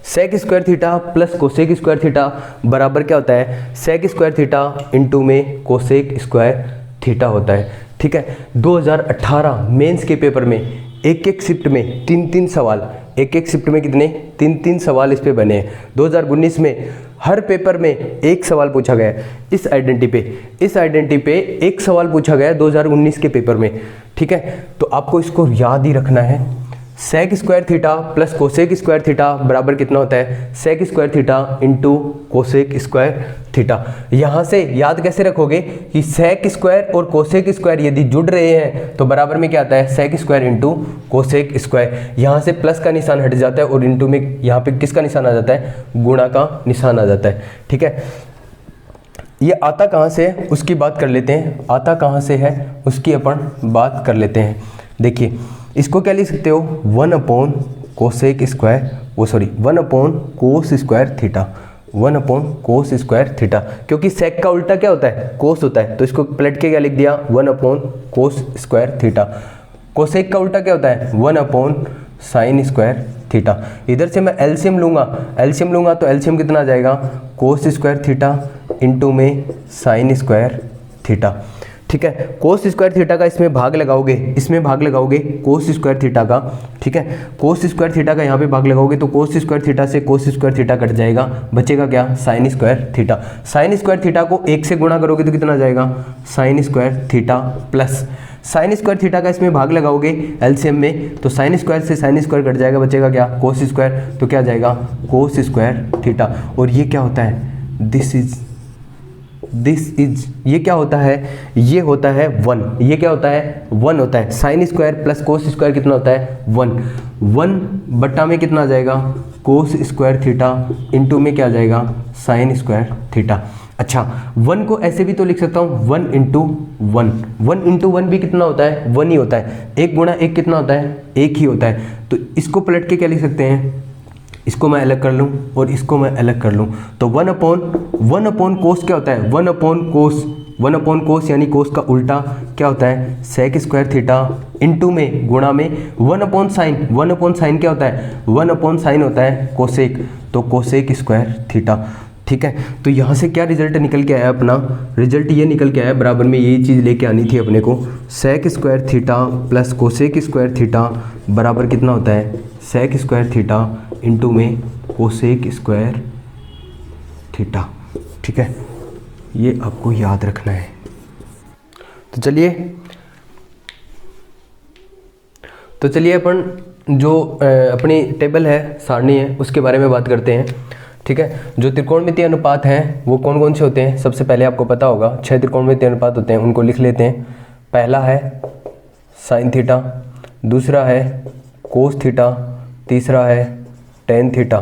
Sec square theta plus cosec square theta बराबर क्या होता है, सेक स्क्वायर थीटा इंटू में कोसेक स्क्वायर थीटा होता है। ठीक है, 2018 मेंस के पेपर में एक शिफ्ट में 3 सवाल, एक शिफ्ट में कितने 3 सवाल इस पे बने हैं। 2019 में हर पेपर में एक सवाल पूछा गया इस आइडेंटिटी पे एक सवाल पूछा गया 2019 के पेपर में। ठीक है, तो आपको इसको याद ही रखना है। Sec square theta plus cosec square theta बराबर कितना होता है, sec square theta into cosec square theta. यहाँ से याद कैसे रखोगे कि सेक स्क्वायर और कोसेक स्क्वायर यदि जुड़ रहे हैं तो बराबर में क्या आता है, sec square into cosec square. यहाँ से प्लस का निशान हट जाता है और इंटू में यहाँ पे किसका निशान आ जाता है, गुणा का निशान आ जाता है। ठीक है, ये आता कहाँ से है उसकी बात कर लेते हैं, आता कहाँ से है उसकी अपन बात कर लेते हैं। देखिए इसको क्या लिख सकते हो, 1 अपॉन कोसेक स्क्वायर, 1 अपॉन कोस स्क्वायर थीटा, 1 अपॉन कोस स्क्वायर थीटा, क्योंकि सेक का उल्टा क्या होता है, कोस होता है, तो इसको पलट के क्या लिख दिया, 1 अपॉन कोस स्क्वायर थीटा। कोसेक का उल्टा क्या होता है, 1 अपॉन साइन स्क्वायर थीटा। इधर से मैं एलसीएम लूँगा तो एलसीएम कितना आ जाएगा, कोस स्क्वायर थीटा इंटू में साइन स्क्वायर थीटा। ठीक है, कोस स्क्वायर थीटा का इसमें भाग लगाओगे कोस स्क्वायर थीटा का। ठीक है, कोस स्क्वायर थीटा का यहाँ पे भाग लगाओगे तो कोस स्क्वायर थीटा से कोस स्क्वायर थीटा कट जाएगा, बचेगा क्या, sign square theta. Sine square theta को 1 से गुणा करोगे तो कितना आ जाएगा, sign square theta plus sign square theta का इसमें भाग लगाओगे एलसीएम में तो साइन स्क्वायर से साइन स्क्वायर कट जाएगा, बचेगा क्या, कोस स्क्वायर, तो क्या जाएगा कोस स्क्वायर थीटा। और ये क्या होता है, दिस इज ये क्या होता है, ये होता है 1, ये क्या होता है 1 होता है। Sine square plus cos square कितना होता है 1 बट्टा में कितना आ जाएगा, कोस स्क्वायर थीटा इंटू में क्या आ जाएगा, साइन स्क्वायर थीटा। अच्छा 1 को ऐसे भी तो लिख सकता हूँ 1 इंटू 1 भी कितना होता है, 1 ही होता है। 1 गुणा 1 कितना होता है, 1 ही होता है। तो इसको पलट के क्या लिख सकते हैं, इसको मैं अलग कर लूँ और इसको मैं अलग कर लूँ तो 1 अपॉन कोस क्या होता है, 1 अपॉन कोस यानी कोस का उल्टा क्या होता है, सेक स्क्वायर थीटा इंटू में गुणा में 1 अपॉन साइन क्या होता है, 1 अपॉन साइन होता है कोसेक, तो कोसेक स्क्वायर थीटा। ठीक है, तो यहाँ से क्या रिजल्ट निकल के आया, अपना रिजल्ट ये निकल के आया, बराबर में यही चीज़ लेके आनी थी अपने को, sec square theta plus cosec square theta बराबर कितना होता है, सेक स्क्वायर थीटा इंटू में कोसेक स्क्वायर थीटा। ठीक है, ये आपको याद रखना है। तो चलिए अपन जो अपनी टेबल है, सारणी है, उसके बारे में बात करते हैं। ठीक है, जो त्रिकोणमितीय अनुपात हैं वो कौन कौन से होते हैं, सबसे पहले आपको पता होगा 6 त्रिकोणमितीय अनुपात होते हैं, उनको लिख लेते हैं। पहला है साइन थीटा, दूसरा है कोस थीटा, तीसरा है टेन थीटा।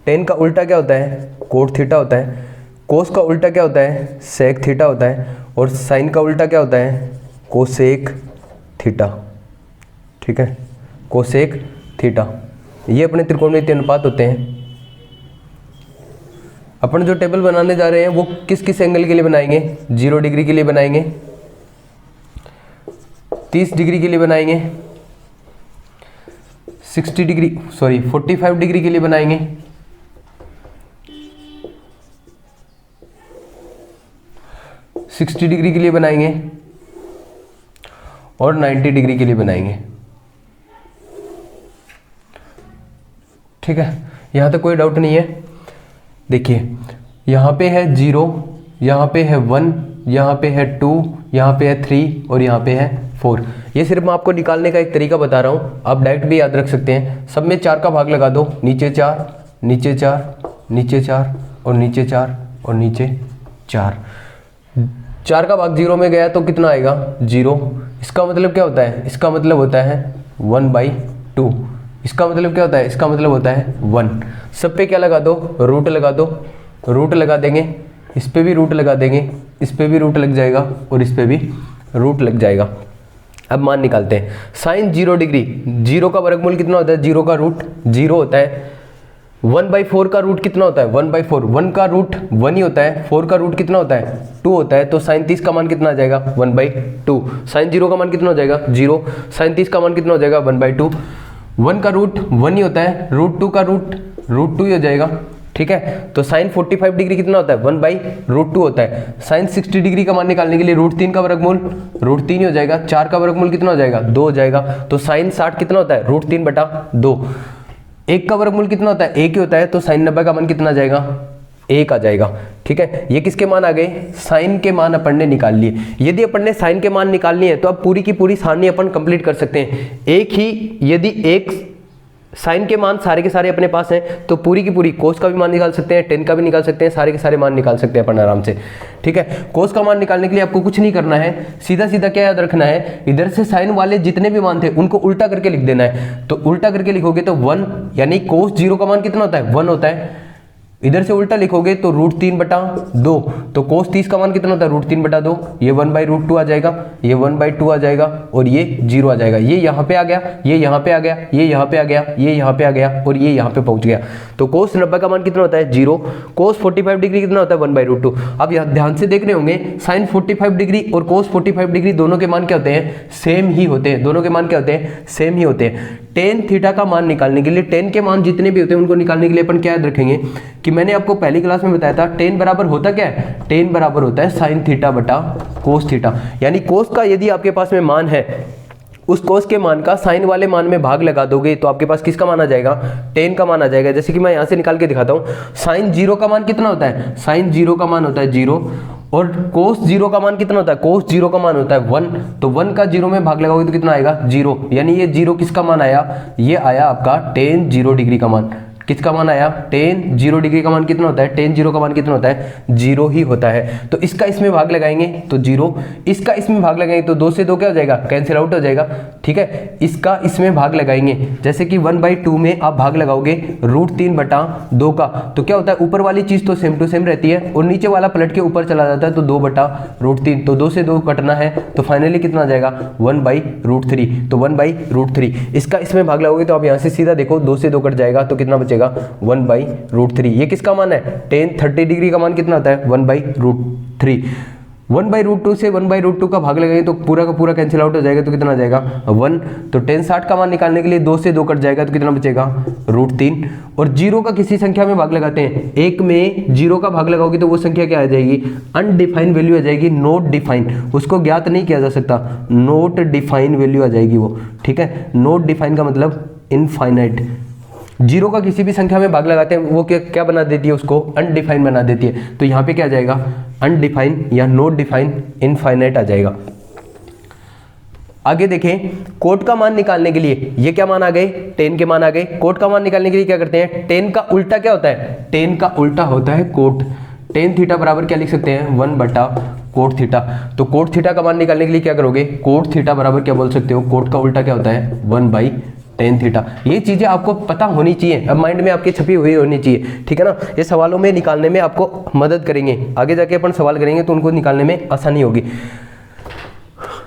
टेन का उल्टा क्या होता है, कोट थीटा होता है। कोस का उल्टा क्या होता है, सेक थीटा होता है। और साइन का उल्टा क्या होता है, कोसेक थीटा। ठीक है, कोसेक थीटा, ये अपने त्रिकोणमितीय अनुपात होते हैं। अपन जो टेबल बनाने जा रहे हैं वो किस किस एंगल के लिए बनाएंगे, 0 डिग्री के लिए बनाएंगे, 30 डिग्री के लिए बनाएंगे, 45 डिग्री के लिए बनाएंगे, 60 डिग्री के लिए बनाएंगे और 90 डिग्री के लिए बनाएंगे। ठीक है, यहाँ तक कोई डाउट नहीं है। देखिए यहाँ पे है 0, यहाँ पे है 1, यहाँ पे है 2, यहाँ पे है 3 और यहाँ पे है 4। ये सिर्फ मैं आपको निकालने का एक तरीका बता रहा हूँ, आप डायरेक्ट भी याद रख सकते हैं। सब में 4 का भाग लगा दो, नीचे 4, नीचे 4, नीचे 4 और नीचे 4 और नीचे 4। 4 का भाग 0 में गया तो कितना आएगा, 0। इसका मतलब क्या होता है, इसका मतलब होता है 1/2। इसका मतलब क्या होता है, इसका मतलब होता है 1। सब पे क्या लगा दो, रूट लगा दो, रूट लगा देंगे इस पे भी रूट लगा देंगे, इस पे भी रूट लग जाएगा और इस पे भी रूट लग जाएगा। अब मान निकालते हैं। साइन 0 डिग्री, 0 का वर्गमूल कितना होता है? 0 का रूट 0 होता है। 1/4 का रूट कितना होता है? 1/4। 1 का रूट 1 ही होता है। 4 का रूट कितना होता है? 2 होता है। तो साइन 30 का मान कितना आ जाएगा? 1/2। साइन 0 का मान कितना हो जाएगा? 0। साइन 30 का मान कितना हो जाएगा? 1/2। 1 का रूट 1 ही होता है। रूट 2 का रूट 2 ही हो जाएगा। ठीक है, तो साइन 45 डिग्री कितना होता है? 1/√2 होता है। साइन 60 डिग्री का मान निकालने के लिए √3 का वर्गमूल √3 ही हो जाएगा। 4 का वर्गमूल कितना हो जाएगा? 2 हो जाएगा। तो साइन 60 कितना होता है? √3/2। 1 का वर्गमूल कितना होता है? 1 ही होता है। तो साइन 90 का मान कितना आ जाएगा? 1 आ जाएगा। ठीक है, ये किसके मान आ गए? साइन के मान अपन ने निकाल लिए। यदि अपन ने साइन के मान निकाल लिए तो अब पूरी की पूरी सारणी अपन कंप्लीट कर सकते हैं। एक ही यदि एक साइन के मान सारे के सारे अपने पास हैं तो पूरी की पूरी कोस का भी मान निकाल सकते हैं, टेन का भी निकाल सकते हैं, सारे के सारे मान निकाल सकते हैं अपन आराम से। ठीक है, कोस का मान निकालने के लिए आपको कुछ नहीं करना है, सीधा सीधा क्या याद रखना है, इधर से साइन वाले जितने भी मान थे उनको उल्टा करके लिख देना है। तो उल्टा करके लिखोगे तो 1, यानी कोस 0 का मान कितना होता है? 1 होता है। इधर से उल्टा लिखोगे तो √3/2। तो कोस 30 का मान कितना होता है? √3/2। ये 1/√2 आ जाएगा, ये 1/2 आ जाएगा और ये 0 आ जाएगा। ये यहाँ पे आ गया, ये यहाँ पे आ गया, ये यहाँ पे आ गया, ये यहाँ पे आ गया और ये यहाँ पे पहुंच गया। तो कोस 90 का मान कितना होता है? 0। कोस 45 डिग्री कितना होता है? 1/√2। अब यहाँ ध्यान से देख रहे होंगे साइन 45 डिग्री और कोस 45 डिग्री दोनों के मान क्या होते हैं? सेम ही होते हैं। दोनों के मान क्या होते हैं? सेम ही होते हैं। टेन थीटा का मान निकालने के लिए, टेन के मान जितने भी होते हैं उनको निकालने के लिए अपन क्या याद रखेंगे कि मैंने आपको पहली क्लास में बताया था टेन बराबर होता क्या है? टेन बराबर होता है साइन थीटा बटा कोस थीटा। यानी कोस का यदि आपके पास में मान है, उस कोस के मान का साइन वाले मान में भाग लगा दोगे तो आपके पास किसका मान आ जाएगा? टेन का मान आ जाएगा। जैसे कि मैं यहां से निकाल के दिखाता हूं। साइन 0 का मान कितना होता है? साइन 0 का मान होता है 0 और कोस 0 का मान कितना होता है? कोस 0 का मान होता है 1। तो 1 का 0 में भाग लगाओगे तो कितना आएगा? 0। यानी ये 0 किसका मान आया? ये आया आपका टेन 0 डिग्री का मान। किसका मान आया? टेन 0 डिग्री का मान कितना होता है? टेन 0 का मान कितना होता है? 0 ही होता है। तो इसका इसमें भाग लगाएंगे तो 0, इसका इसमें भाग लगाएंगे तो 2 से 2 क्या हो जाएगा? कैंसिल आउट हो जाएगा। ठीक है, इसका इसमें भाग लगाएंगे, जैसे कि 1/2 में आप भाग लगाओगे √3/2 का तो क्या होता है? ऊपर वाली चीज तो सेम टू सेम रहती है और नीचे वाला पलट के ऊपर चला जाता है तो 2/√3। तो 2 से 2 कटना है तो फाइनली कितना आ जाएगा? 1/√3। तो 1/√3 इसका इसमें भाग लगाओगे तो आप यहां से सीधा देखो 2 से 2 कट जाएगा तो कितना 1/√3। ये किसका मान है? टेन 30 डिग्री का मान कितना होता है? 1/√3। 1/√2 से 1/√2 का भाग लगाएंगे तो पूरा का पूरा कैंसिल आउट हो जाएगा तो कितना आ जाएगा? 1। तो टेन 60 का मान निकालने के लिए 2 से 2 कट जाएगा तो कितना बचेगा? √3। और 0 का किसी संख्या में भाग लगाते हैं, एक में 0 का भाग लगाओगे तो वो संख्या क्या आ जाएगी? अनडिफाइंड वैल्यू आ जाएगी, नोट डिफाइन। उसको ज्ञात नहीं किया जा सकता, नोट डिफाइन वैल्यू आ जाएगी वो। ठीक है, नोट डिफाइन का मतलब इनफाइनाइट। 0 का किसी भी संख्या में भाग लगाते हैं वो क्या बना देती है? उसको अनडिफाइन बना देती है। तो यहाँ पे क्या आ जाएगा? अनडिफाइन या नोट डिफाइन इनफाइनाइट आ जाएगा। आगे देखें, कोट का मान निकालने के लिए ये क्या मान आ गए? टेन के मान आ गए। कोट का मान निकालने के लिए क्या करते हैं? टेन का उल्टा क्या होता है? टेन का उल्टा होता है कोट। टेन थीटा बराबर क्या लिख सकते हैं? 1/कोट थीटा। तो कोट थीटा का मान निकालने के लिए क्या करोगे? कोट थीटा बराबर क्या बोल सकते हो? कोट का उल्टा क्या होता है? 1/tan theta. ये चीजें आपको पता होनी चाहिए, अब माइंड में आपके छपी हुई होनी चाहिए। ठीक है ना, ये सवालों में निकालने में आपको मदद करेंगे। आगे जाके अपन सवाल करेंगे तो उनको निकालने में आसानी होगी।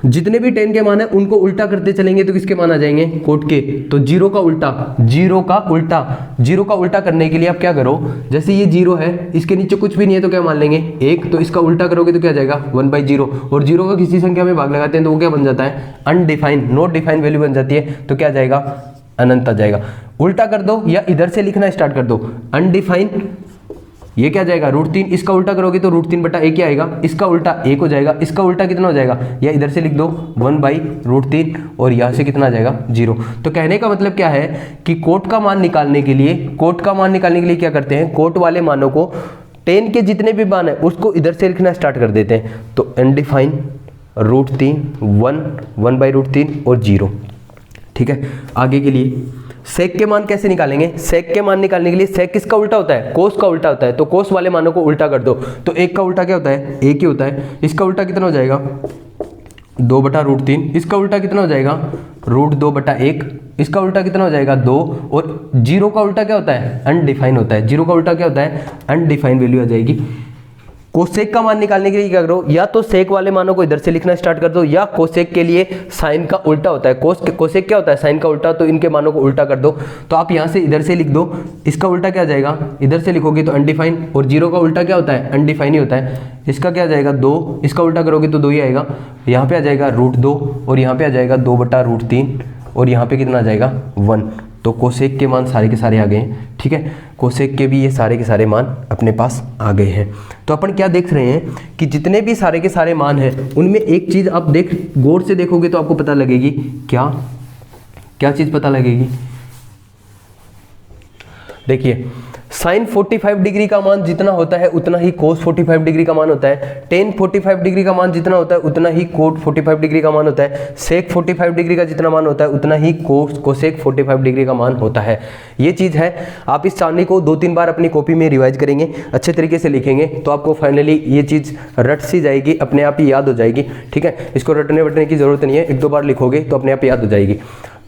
जितने भी टेन के मान है उनको उल्टा करते चलेंगे तो किसके मान आ जाएंगे? कोट के। तो 0 का उल्टा, 0 का उल्टा, 0 का उल्टा करने के लिए आप क्या करो? जैसे ये 0 है, इसके नीचे कुछ भी नहीं है तो क्या मान लेंगे? 1। तो इसका उल्टा करोगे तो क्या जाएगा? 1/0। और 0 का किसी संख्या में भाग लगाते हैं तो वो क्या बन जाता है? अनडिफाइंड, नॉट डिफाइंड वैल्यू बन जाती है। तो क्या जाएगा? अनंत आ जाएगा। उल्टा कर दो या इधर से लिखना स्टार्ट कर दो। अनडिफाइंड, ये क्या जाएगा? √3। इसका उल्टा करोगे तो √3/1 ही आएगा। इसका उल्टा 1 हो जाएगा। इसका उल्टा कितना हो जाएगा? या इधर से लिख दो 1/√3 और यहाँ से कितना आ जाएगा? 0। तो कहने का मतलब क्या है कि कोट का मान निकालने के लिए, कोट का मान निकालने के लिए क्या करते हैं? कोट वाले मानों को, टेन के जितने भी मान है उसको इधर से लिखना स्टार्ट कर देते हैं। तो अनडिफाइन, √3, 1/√3 और 0। ठीक है, आगे के लिए सेक के मान कैसे निकालेंगे? सेक के मान निकालने के लिए सेक किसका उल्टा होता है? कोस का उल्टा होता है। तो कोस वाले मानों को उल्टा कर दो। तो 1 का उल्टा क्या होता है? 1 ही होता है। इसका उल्टा कितना हो जाएगा? 2/√3। इसका उल्टा कितना हो जाएगा? √2/1। इसका उल्टा कितना हो जाएगा? 2। और 0 का उल्टा क्या होता है? अनडिफाइन होता है। 0 का उल्टा क्या होता है? अनडिफाइन वैल्यू आ जाएगी। कोसेक का मान निकालने के लिए क्या करो, या तो सेक वाले मानों को इधर से लिखना स्टार्ट कर दो, या कोसेक के लिए साइन का उल्टा होता है, कोसेक क्या होता है, साइन का उल्टा, तो इनके मानों को उल्टा कर दो। तो आप यहाँ से इधर से लिख दो, इसका उल्टा क्या जाएगा, इधर से लिखोगे तो अनडिफाइन, और जीरो का उल्टा क्या होता है, अनडिफाइन ही होता है। इसका क्या जाएगा 2, इसका उल्टा करोगे तो 2 ही आएगा। यहाँ पे आ जाएगा √2 और यहाँ पे आ जाएगा 2/√3 और यहाँ पे कितना आ जाएगा 1। तो कोसेक के मान सारे के सारे आ गए हैं, ठीक है। कोसेक के भी ये सारे के सारे मान अपने पास आ गए हैं। तो अपन क्या देख रहे हैं कि जितने भी सारे के सारे मान हैं उनमें एक चीज़ आप गौर से देखोगे तो आपको पता लगेगी, क्या चीज़ पता लगेगी। देखिए साइन 45 डिग्री का मान जितना होता है उतना ही कोस 45 डिग्री का मान होता है, टेन 45 डिग्री का मान जितना होता है उतना ही कोट 45 डिग्री का मान होता है, सेक 45 डिग्री का जितना मान होता है उतना ही कोसेक 45 डिग्री का मान होता है। ये चीज़ है। आप इस चार्ट को 2-3 बार अपनी कॉपी में रिवाइज करेंगे, अच्छे तरीके से लिखेंगे तो आपको फाइनली ये चीज़ रट सी जाएगी, अपने आप ही याद हो जाएगी, ठीक है। इसको रटने वटने की जरूरत नहीं है, 1-2 बार लिखोगे तो अपने आप याद हो जाएगी।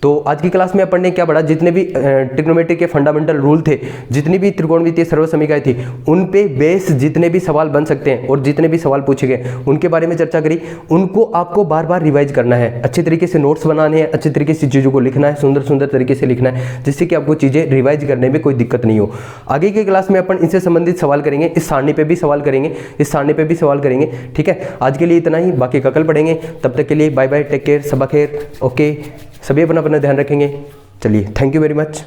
तो आज की क्लास में अपन ने क्या पढ़ा, जितने भी ट्रिग्नोमेट्री के फंडामेंटल रूल थे, जितनी भी त्रिकोणमितीय सर्वसमीकरण थी, उन पे बेस जितने भी सवाल बन सकते हैं और जितने भी सवाल पूछे गए उनके बारे में चर्चा करी। उनको आपको बार बार रिवाइज करना है, अच्छे तरीके से नोट्स बनाने हैं, अच्छे तरीके से चीज़ों को लिखना है, सुंदर सुंदर तरीके से लिखना है, जिससे कि आपको चीज़ें रिवाइज करने में कोई दिक्कत नहीं हो। आगे की क्लास में अपन इनसे संबंधित सवाल करेंगे, इस सारणी पे भी सवाल करेंगे, इस सारणी पे भी सवाल करेंगे, ठीक है। आज के लिए इतना ही, बाकी का कल पढ़ेंगे। तब तक के लिए बाय बाय, टेक केयर, सबा खैर, ओके। सभी अपना ध्यान रखेंगे। चलिए, थैंक यू वेरी मच।